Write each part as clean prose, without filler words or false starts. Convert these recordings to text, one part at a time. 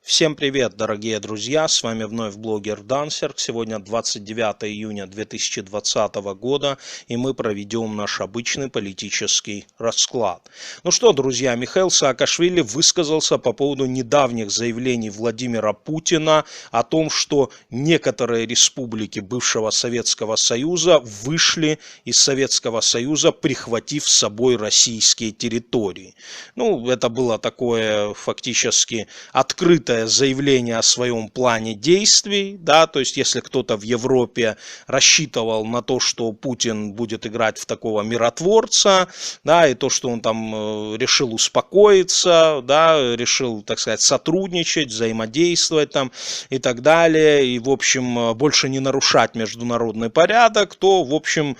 Всем привет, дорогие друзья, с вами вновь блогер Дансерк. Сегодня 29 июня 2020 года, и мы проведем наш обычный политический расклад. Ну что, друзья, Михаил Саакашвили высказался по поводу недавних заявлений Владимира Путина о том, что некоторые республики бывшего Советского Союза вышли из Советского Союза, прихватив с собой российские территории. Ну, это было такое фактически открытое заявление о своем плане действий, да, то есть если кто-то в Европе рассчитывал на то, что Путин будет играть в такого миротворца, да, и то, что он там решил успокоиться, да, решил, так сказать, сотрудничать, взаимодействовать там и так далее, и, в общем, больше не нарушать международный порядок, то, в общем,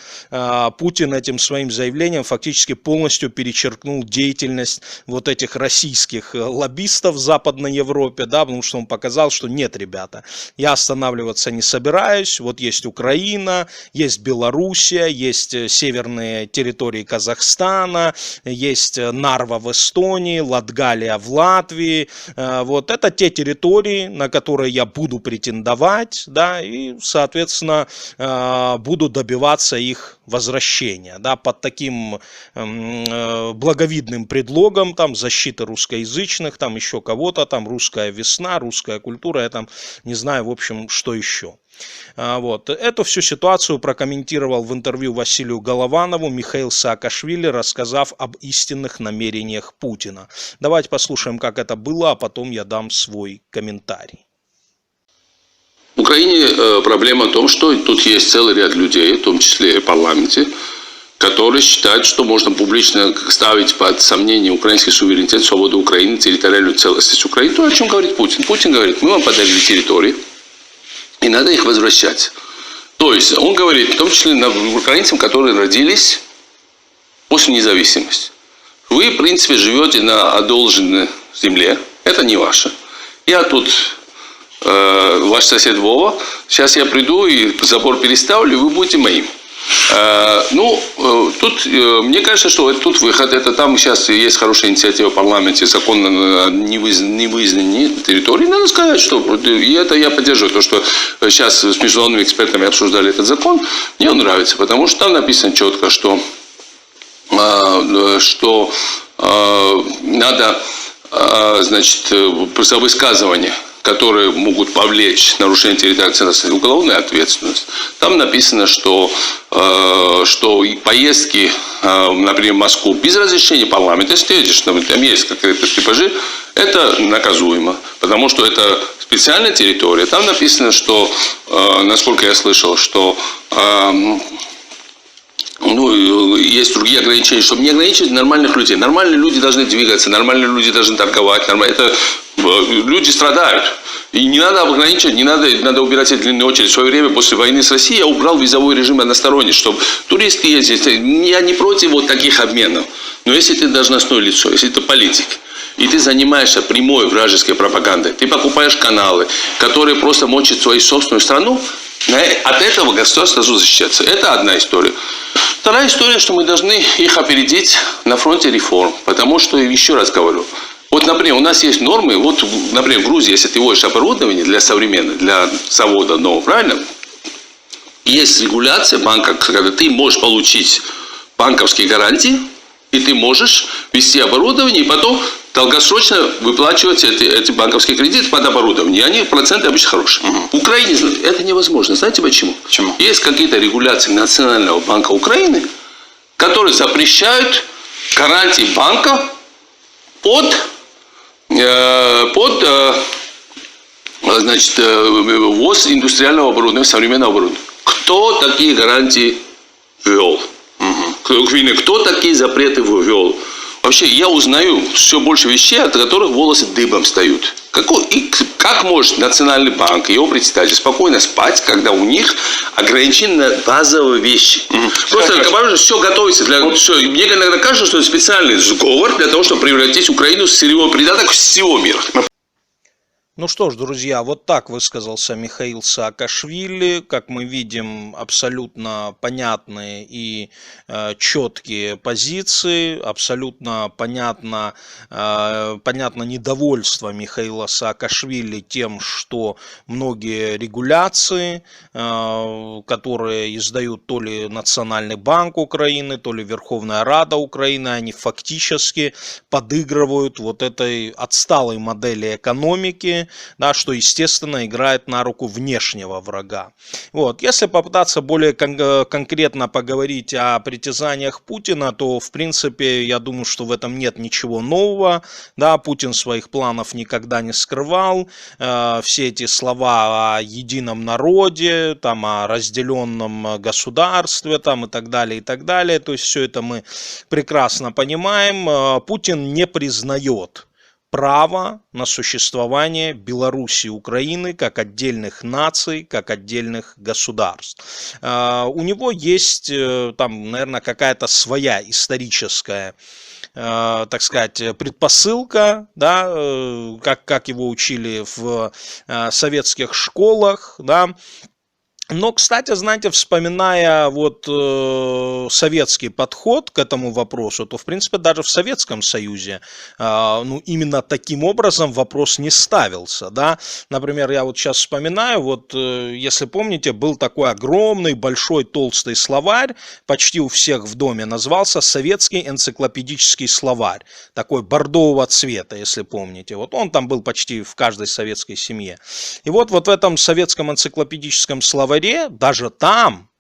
Путин этим своим заявлением фактически полностью перечеркнул деятельность вот этих российских лоббистов в Западной Европе, да, потому что он показал, что нет, ребята, я останавливаться не собираюсь, вот есть Украина, есть Белоруссия, есть северные территории Казахстана, есть Нарва в Эстонии, Латгалия в Латвии, вот это те территории, на которые я буду претендовать, да, и, соответственно, буду добиваться их возвращения, да, под таким благовидным предлогом, там, защиты русскоязычных, там, еще кого-то, там, русская весна, русская культура, я там не знаю, в общем, что еще. Вот. Эту всю ситуацию прокомментировал в интервью Василию Голованову Михаил Саакашвили, рассказав об истинных намерениях Путина. Давайте послушаем, как это было, а потом я дам свой комментарий. В Украине проблема в том, что тут есть целый ряд людей, в том числе и в парламенте, которые считают, что можно публично ставить под сомнение украинский суверенитет, свободу Украины, территориальную целостность Украины. То, о чем говорит Путин. Путин говорит, мы вам подарили территории, и надо их возвращать. То есть, он говорит, в том числе украинцам, которые родились после независимости. Вы, в принципе, живете на одолженной земле, это не ваше. Я тут... ваш сосед Вова, сейчас я приду и забор переставлю, и вы будете моим. Тут, мне кажется, что тут выход, это там сейчас есть хорошая инициатива в парламенте, закон на невызнанные территории, надо сказать, что, и это я поддерживаю, то, что сейчас с международными экспертами обсуждали этот закон, мне он нравится, потому что там написано четко, что надо, значит, за высказывание, которые могут повлечь нарушение территориальной целостности, уголовную ответственность. Там написано, что поездки, например, в Москву без разрешения парламента, если ты едешь, там есть какие-то типажи, это наказуемо, потому что это специальная территория. Там написано, что, насколько я слышал, что есть другие ограничения, чтобы не ограничивать нормальных людей. Нормальные люди должны двигаться, нормальные люди должны торговать. Это люди страдают. И не надо ограничивать, надо убирать эти длинные очереди. В свое время, после войны с Россией, я убрал визовой режим односторонний, чтобы туристы ездили. Я не против вот таких обменов. Но если ты должностное лицо, если ты политик, и ты занимаешься прямой вражеской пропагандой, ты покупаешь каналы, которые просто мочат свою собственную страну, от этого государство должно защищаться. Это одна история. Вторая история, что мы должны их опередить на фронте реформ. Потому что, еще раз говорю, вот, например, у нас есть нормы, вот, например, в Грузии, если ты вводишь оборудование для современного, для завода нового, правильно? Есть регуляция банка, когда ты можешь получить банковские гарантии, и ты можешь ввести оборудование, и потом долгосрочно выплачивать эти банковские кредиты под оборудование. И они, проценты обычно хорошие. В Украине это невозможно. Знаете почему? Почему? Есть какие-то регуляции Национального банка Украины, которые запрещают гарантии банка под ввоз индустриального оборудования, современного оборудования. Кто такие гарантии ввел? Кто такие запреты ввел? Вообще, я узнаю все больше вещей, от которых волосы дыбом встают. Как может Национальный банк и его председатель спокойно спать, когда у них ограничены базовые вещи? Просто все готовится. Мне иногда кажется, что это специальный сговор для того, чтобы превратить Украину в сырьевой придаток всего мира. Ну что ж, друзья, вот так высказался Михаил Саакашвили. Как мы видим, абсолютно понятные и четкие позиции, абсолютно понятно недовольство Михаила Саакашвили тем, что многие регуляции, которые издают то ли Национальный банк Украины, то ли Верховная Рада Украины, они фактически подыгрывают вот этой отсталой модели экономики, да, что, естественно, играет на руку внешнего врага. Вот. Если попытаться более конкретно поговорить о притязаниях Путина, то, в принципе, я думаю, что в этом нет ничего нового. Да, Путин своих планов никогда не скрывал. Все эти слова о едином народе, там, о разделенном государстве там, и так далее, то есть все это мы прекрасно понимаем. Путин не признает право на существование Беларуси и Украины как отдельных наций, как отдельных государств. У него есть там, наверное, какая-то своя историческая, так сказать, предпосылка, да, как его учили в советских школах, да. Но, кстати, знаете, вспоминая вот советский подход к этому вопросу, то, в принципе, даже в Советском Союзе, ну, именно таким образом вопрос не ставился, да. Например, я вот сейчас вспоминаю, вот, если помните, был такой огромный, большой, толстый словарь, почти у всех в доме, назывался «Советский энциклопедический словарь», такой бордового цвета, если помните. Вот он там был почти в каждой советской семье. И вот в этом советском энциклопедическом словаре даже там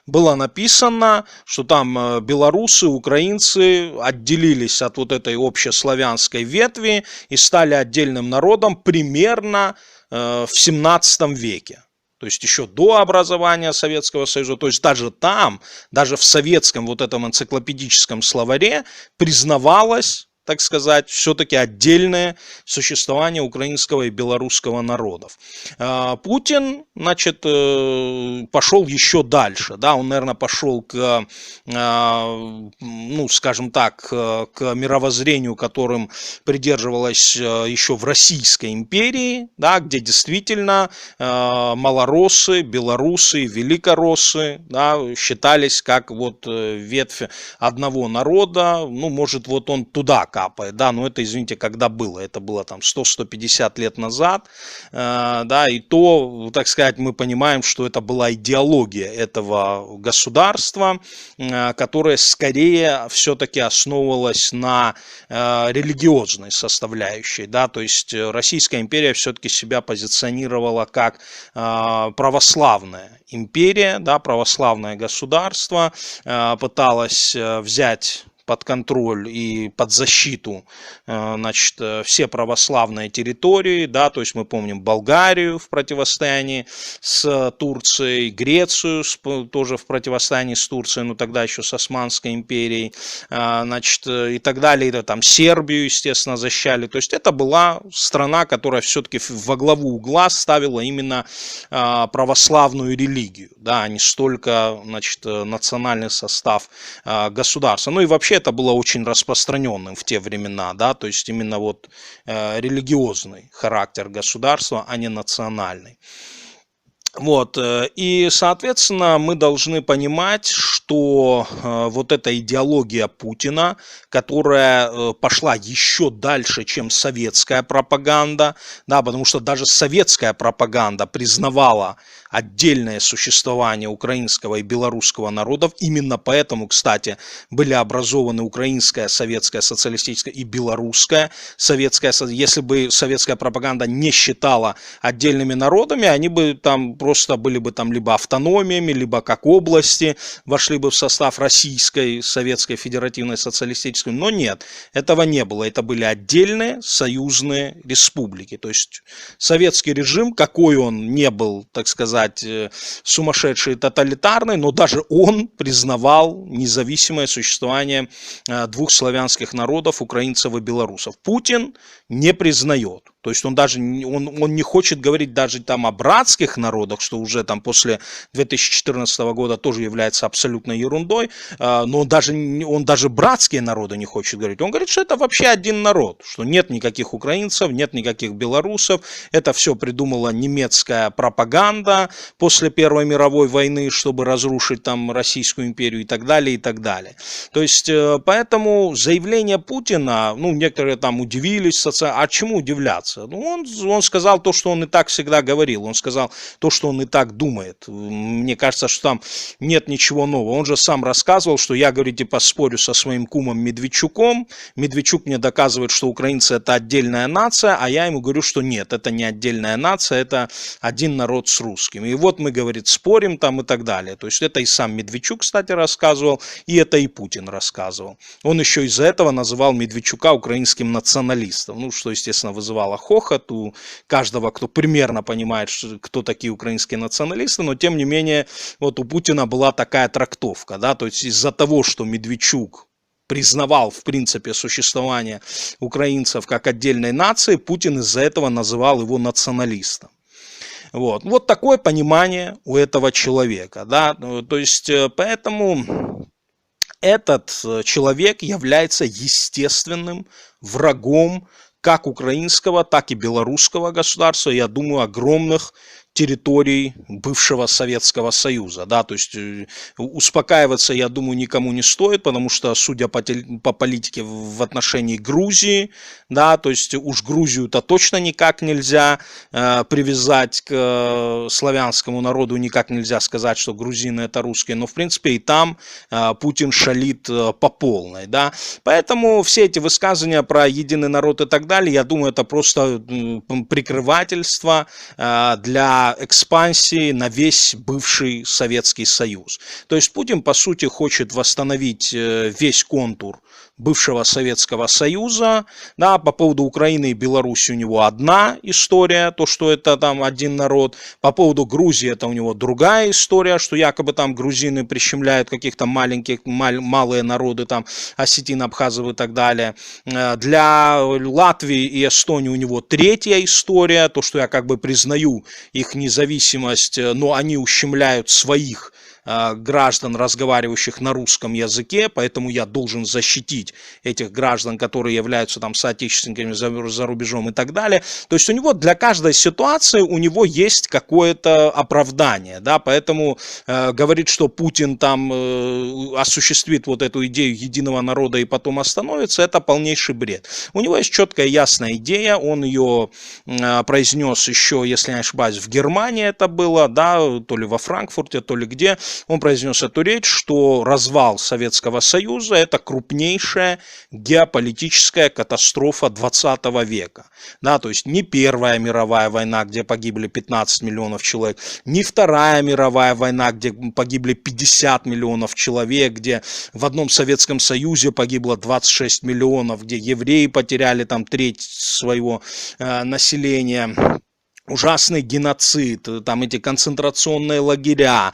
было написано, что там белорусы, украинцы отделились от вот этой общеславянской ветви и стали отдельным народом примерно в 17 веке. То есть еще до образования Советского Союза, то есть даже там, даже в советском вот этом энциклопедическом словаре признавалось, так сказать, все-таки отдельное существование украинского и белорусского народов. Путин, значит, пошел еще дальше, да, он, наверное, пошел к, ну, скажем так, к мировоззрению, которым придерживалась еще в Российской империи, да, где действительно малороссы, белорусы, великороссы, да, считались как вот ветвь одного народа, ну, может, вот он туда капает, да, но это, извините, когда было, это было там 100-150 лет назад, да, и то, так сказать, мы понимаем, что это была идеология этого государства, которая скорее все-таки основывалась на религиозной составляющей, да, то есть Российская империя все-таки себя позиционировала как православная империя, да, православное государство, пыталась взять под контроль и под защиту, значит, все православные территории, да, то есть мы помним Болгарию в противостоянии с Турцией, Грецию тоже в противостоянии с Турцией, но тогда еще с Османской империей, значит, и так далее, и там Сербию, естественно, защищали, то есть это была страна, которая все-таки во главу угла ставила именно православную религию, да, а не столько, значит, национальный состав государства, ну и вообще это было очень распространенным в те времена, да, то есть именно вот религиозный характер государства, а не национальный. Вот, и, соответственно, мы должны понимать, что вот эта идеология Путина, которая пошла еще дальше, чем советская пропаганда, да, потому что даже советская пропаганда признавала отдельное существование украинского и белорусского народов, именно поэтому, кстати, были образованы украинская, советская, социалистическая и белорусская советская, если бы советская пропаганда не считала отдельными народами, они бы там просто были бы там либо автономиями, либо как области, вошли бы в состав Российской, Советской Федеративной Социалистической, но нет, этого не было, это были отдельные союзные республики, то есть советский режим, какой он не был, так сказать, сумасшедший и тоталитарный, но даже он признавал независимое существование двух славянских народов, украинцев и белорусов. Путин не признает. То есть он даже он не хочет говорить даже там о братских народах народах, что уже там после 2014 года тоже является абсолютной ерундой, но он даже братские народы не хочет говорить. Он говорит, что это вообще один народ, что нет никаких украинцев, нет никаких белорусов, это все придумала немецкая пропаганда после Первой мировой войны, чтобы разрушить там Российскую империю и так далее, и так далее. То есть, поэтому заявление Путина, ну, некоторые там удивились, а чему удивляться? Ну, он сказал то, что он и так всегда говорил, он сказал то, что он и так думает. Мне кажется, что там нет ничего нового. Он же сам рассказывал, что я, говорит, типа, спорю со своим кумом Медведчуком, Медведчук мне доказывает, что украинцы это отдельная нация, а я ему говорю, что нет, это не отдельная нация, это один народ с русским. И вот мы, говорит, спорим там и так далее. То есть это и сам Медведчук, кстати, рассказывал, и это и Путин рассказывал. Он еще из-за этого называл Медведчука украинским националистом, ну, что, естественно, вызывало хохот у каждого, кто примерно понимает, кто такие украинские националисты, но, тем не менее, вот у Путина была такая трактовка, да, то есть из-за того, что Медведчук признавал, в принципе, существование украинцев как отдельной нации, Путин из-за этого называл его националистом. Вот такое понимание у этого человека, да, то есть поэтому этот человек является естественным врагом как украинского, так и белорусского государства, я думаю, огромных территорий бывшего Советского Союза, да, то есть успокаиваться, я думаю, никому не стоит, потому что, судя по политике в отношении Грузии, да, то есть уж Грузию-то точно никак нельзя привязать к славянскому народу, никак нельзя сказать, что грузины это русские, но в принципе и там Путин шалит по полной, да, поэтому все эти высказывания про единый народ и так далее, я думаю, это просто прикрывательство для экспансии на весь бывший Советский Союз. То есть Путин, по сути, хочет восстановить весь контур бывшего Советского Союза. Да, по поводу Украины и Беларуси у него одна история, то, что это там один народ. По поводу Грузии это у него другая история, что якобы там грузины прищемляют каких-то малые народы, там осетин, абхазов и так далее. Для Латвии и Эстонии у него третья история, то, что я как бы признаю их независимость, но они ущемляют своих граждан, разговаривающих на русском языке, поэтому я должен защитить этих граждан, которые являются там соотечественниками за рубежом и так далее. То есть у него для каждой ситуации у него есть какое-то оправдание, да, поэтому говорит, что Путин там осуществит вот эту идею единого народа и потом остановится, это полнейший бред. У него есть четкая ясная идея, он ее произнес еще, если не ошибаюсь, в Германии это было, да, то ли во Франкфурте, то ли где. Он произнес эту речь, что развал Советского Союза – это крупнейшая геополитическая катастрофа 20 века. Да, то есть не Первая мировая война, где погибли 15 миллионов человек, не Вторая мировая война, где погибли 50 миллионов человек, где в одном Советском Союзе погибло 26 миллионов, где евреи потеряли там треть своего населения. Ужасный геноцид, там эти концентрационные лагеря,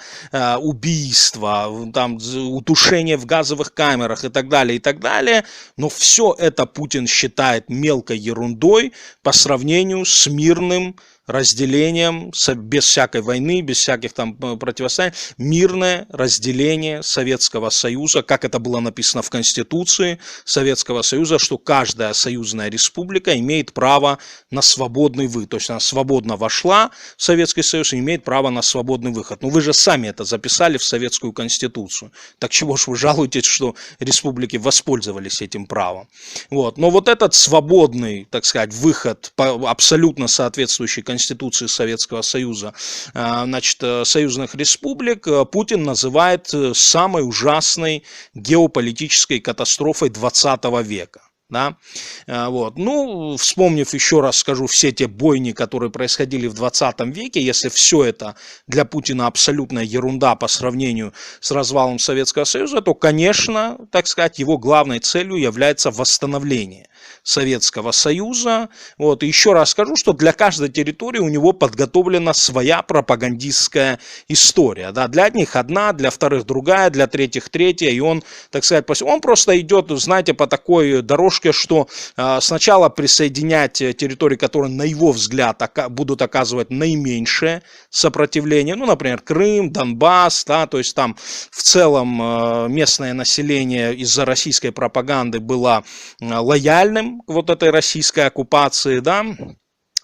убийства, там удушение в газовых камерах и так далее, но все это Путин считает мелкой ерундой по сравнению с мирным разделением, без всякой войны, без всяких там противостояний, мирное разделение Советского Союза, как это было написано в Конституции Советского Союза, что каждая союзная республика имеет право на свободный выход. То есть она свободно вошла в Советский Союз и имеет право на свободный выход. Но вы же сами это записали в Советскую Конституцию. Так чего ж вы жалуетесь, что республики воспользовались этим правом? Вот. Но вот этот свободный, так сказать, выход, абсолютно соответствующий Конституции Советского Союза, значит, союзных республик, Путин называет самой ужасной геополитической катастрофой 20 века. Да? Вот. Ну, вспомнив еще раз, скажу, все те бойни, которые происходили в 20 веке, если все это для Путина абсолютная ерунда по сравнению с развалом Советского Союза, то, конечно, так сказать, его главной целью является восстановление Советского Союза. Вот. И еще раз скажу, что для каждой территории у него подготовлена своя пропагандистская история. Да? Для одних одна, для вторых другая, для третьих третья. И он, так сказать, он просто идет, знаете, по такой дорожке, что сначала присоединять территории, которые, на его взгляд, будут оказывать наименьшее сопротивление. Ну, например, Крым, Донбасс, да, то есть там в целом местное население из-за российской пропаганды было лояльным к вот этой российской оккупации, да.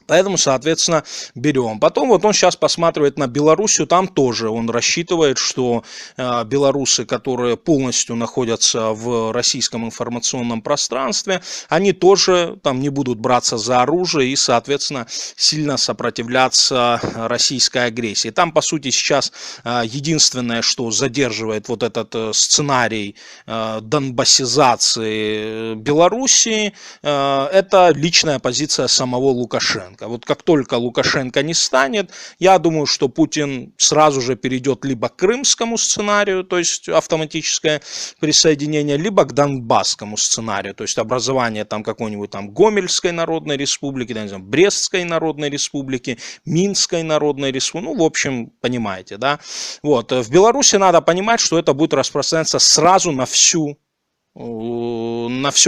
Поэтому, соответственно, берем. Потом вот он сейчас посматривает на Белоруссию, там тоже он рассчитывает, что белорусы, которые полностью находятся в российском информационном пространстве, они тоже там не будут браться за оружие и, соответственно, сильно сопротивляться российской агрессии. Там, по сути, сейчас единственное, что задерживает вот этот сценарий донбассизации Белоруссии, это личная позиция самого Лукашенко. Вот как только Лукашенко не станет, я думаю, что Путин сразу же перейдет либо к крымскому сценарию, то есть автоматическое присоединение, либо к донбасскому сценарию, то есть образование там какой-нибудь там Гомельской Народной Республики, да, не знаю, Брестской Народной Республики, Минской Народной Республики, ну, в общем, понимаете, да. Вот. В Беларуси надо понимать, что это будет распространяться сразу на все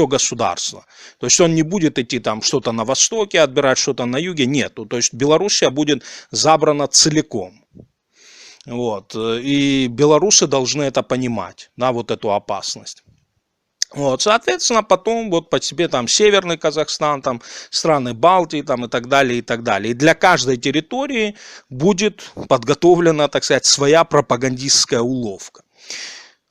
государство. То есть он не будет идти там что-то на востоке, отбирать что-то на юге, нету. То есть Белоруссия будет забрана целиком. Вот. И белорусы должны это понимать, да, вот эту опасность. Вот, соответственно, потом вот по себе там Северный Казахстан, там страны Балтии там, и так далее, и так далее. И для каждой территории будет подготовлена, так сказать, своя пропагандистская уловка.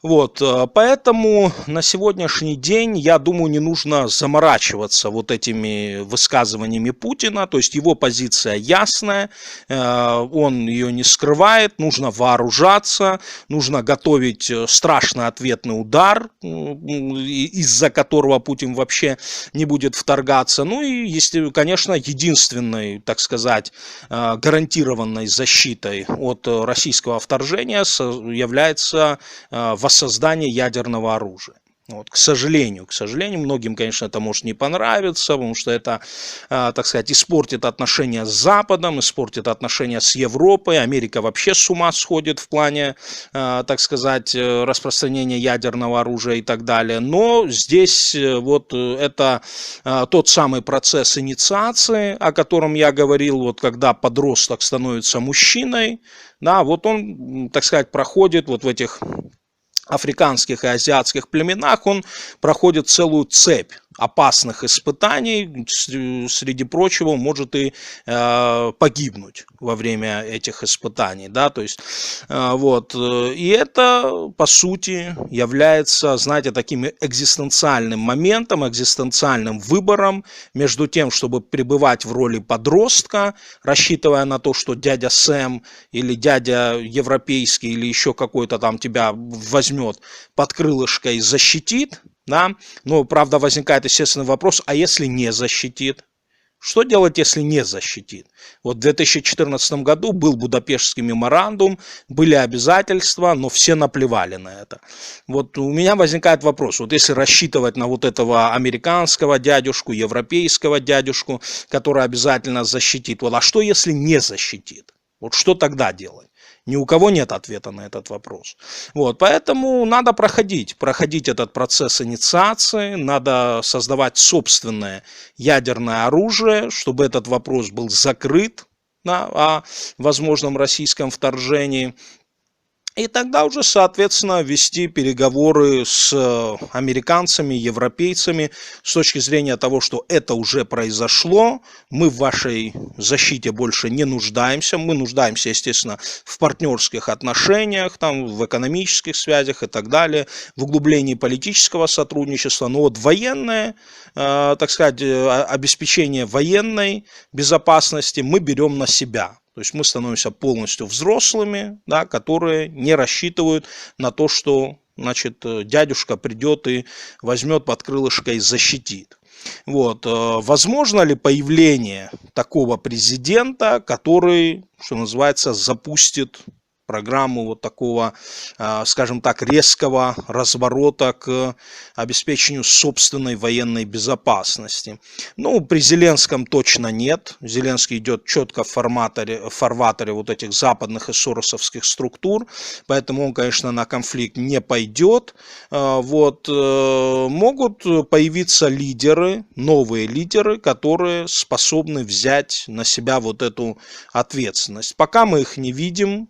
Вот, поэтому на сегодняшний день, я думаю, не нужно заморачиваться вот этими высказываниями Путина, то есть его позиция ясная, он ее не скрывает, нужно вооружаться, нужно готовить страшный ответный удар, из-за которого Путин вообще не будет вторгаться, ну и, если, конечно, единственной, так сказать, гарантированной защитой от российского вторжения является воссоздание ядерного оружия. Вот, к сожалению, многим, конечно, это может не понравиться, потому что это, так сказать, испортит отношения с Западом, испортит отношения с Европой, Америка вообще с ума сходит в плане, так сказать, распространения ядерного оружия и так далее. Но здесь вот это тот самый процесс инициации, о котором я говорил, вот когда подросток становится мужчиной, да, вот он, так сказать, проходит вот в этих африканских и азиатских племенах, он проходит целую цепь опасных испытаний, среди прочего может и погибнуть во время этих испытаний, да, то есть вот, и это по сути является, знаете, таким экзистенциальным моментом, экзистенциальным выбором между тем, чтобы пребывать в роли подростка, рассчитывая на то, что дядя Сэм или дядя европейский или еще какой-то там тебя возьмет под крылышко и защитит, да, но, правда, возникает естественный вопрос, а если не защитит? Что делать, если не защитит? Вот в 2014 году был Будапештский меморандум, были обязательства, но все наплевали на это. Вот у меня возникает вопрос, вот если рассчитывать на вот этого американского дядюшку, европейского дядюшку, который обязательно защитит, вот, а что если не защитит? Вот что тогда делать? Ни у кого нет ответа на этот вопрос. Вот, поэтому надо проходить этот процесс инициации, надо создавать собственное ядерное оружие, чтобы этот вопрос был закрыт, да, о возможном российском вторжении. И тогда уже, соответственно, вести переговоры с американцами, европейцами с точки зрения того, что это уже произошло, мы в вашей защите больше не нуждаемся, мы нуждаемся, естественно, в партнерских отношениях, там, в экономических связях и так далее, в углублении политического сотрудничества, но вот военное, так сказать, обеспечение военной безопасности мы берем на себя. То есть мы становимся полностью взрослыми, да, которые не рассчитывают на то, что, значит, дядюшка придет и возьмет под крылышко и защитит. Вот. Возможно ли появление такого президента, который, что называется, запустит программу вот такого, скажем так, резкого разворота к обеспечению собственной военной безопасности. Ну, при Зеленском точно нет. Зеленский идет четко в фарватере вот этих западных и соросовских структур, поэтому он, конечно, на конфликт не пойдет. Вот, могут появиться лидеры, новые лидеры, которые способны взять на себя вот эту ответственность. Пока мы их не видим.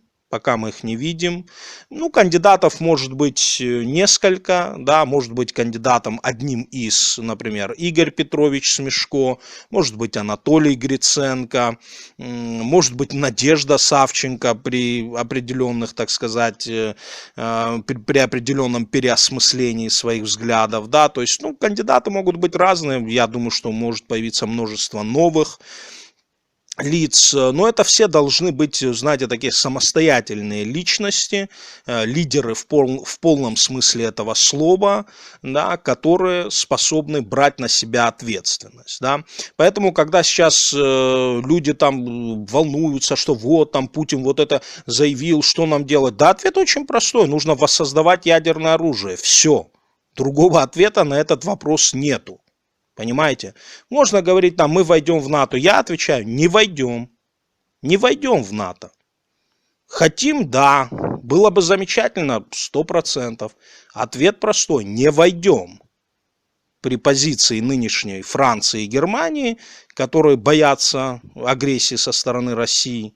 Ну, кандидатов может быть несколько, да, может быть кандидатом одним из, например, Игорь Петрович Смешко, может быть Анатолий Гриценко, может быть Надежда Савченко при определенных, так сказать, при определенном переосмыслении своих взглядов, да, то есть, ну, кандидаты могут быть разные, я думаю, что может появиться множество новых лиц, но это все должны быть, знаете, такие самостоятельные личности, лидеры в полном смысле этого слова, да, которые способны брать на себя ответственность, да. Поэтому, когда сейчас люди там волнуются, что вот там Путин вот это заявил, что нам делать, да, ответ очень простой, нужно воссоздавать ядерное оружие, все, другого ответа на этот вопрос нету. Понимаете? Можно говорить там, мы войдем в НАТО. Я отвечаю, не войдем. Не войдем в НАТО. Хотим, да. Было бы замечательно, 100%. Ответ простой, не войдем. При позиции нынешней Франции и Германии, которые боятся агрессии со стороны России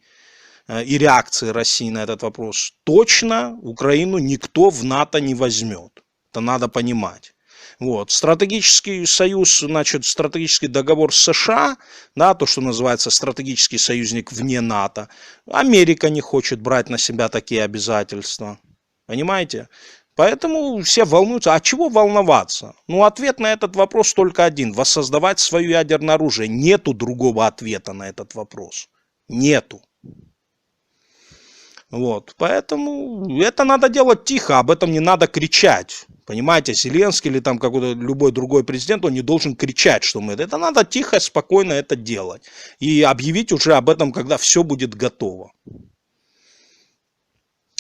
и реакции России на этот вопрос, точно Украину никто в НАТО не возьмет. Это надо понимать. Вот. Стратегический союз, значит, стратегический договор с США, да, то, что называется стратегический союзник вне НАТО, Америка не хочет брать на себя такие обязательства. Понимаете? Поэтому все волнуются. А чего волноваться? Ну, ответ на этот вопрос только один. Воссоздавать свое ядерное оружие. Нету другого ответа на этот вопрос. Нету. Вот. Поэтому это надо делать тихо, об этом не надо кричать. Понимаете, Зеленский или там какой-то любой другой президент, он не должен кричать, что мы это надо тихо, спокойно это делать. И объявить уже об этом, когда все будет готово.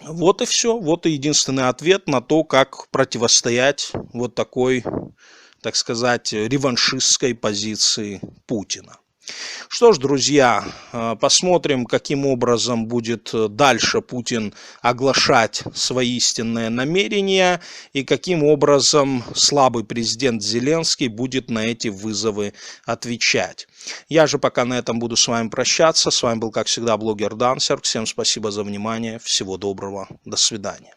Вот и все. Вот и единственный ответ на то, как противостоять вот такой, так сказать, реваншистской позиции Путина. Что ж, друзья, посмотрим, каким образом будет дальше Путин оглашать свои истинные намерения и каким образом слабый президент Зеленский будет на эти вызовы отвечать. Я же пока на этом буду с вами прощаться. С вами был, как всегда, блогер Дансерг. Всем спасибо за внимание. Всего доброго. До свидания.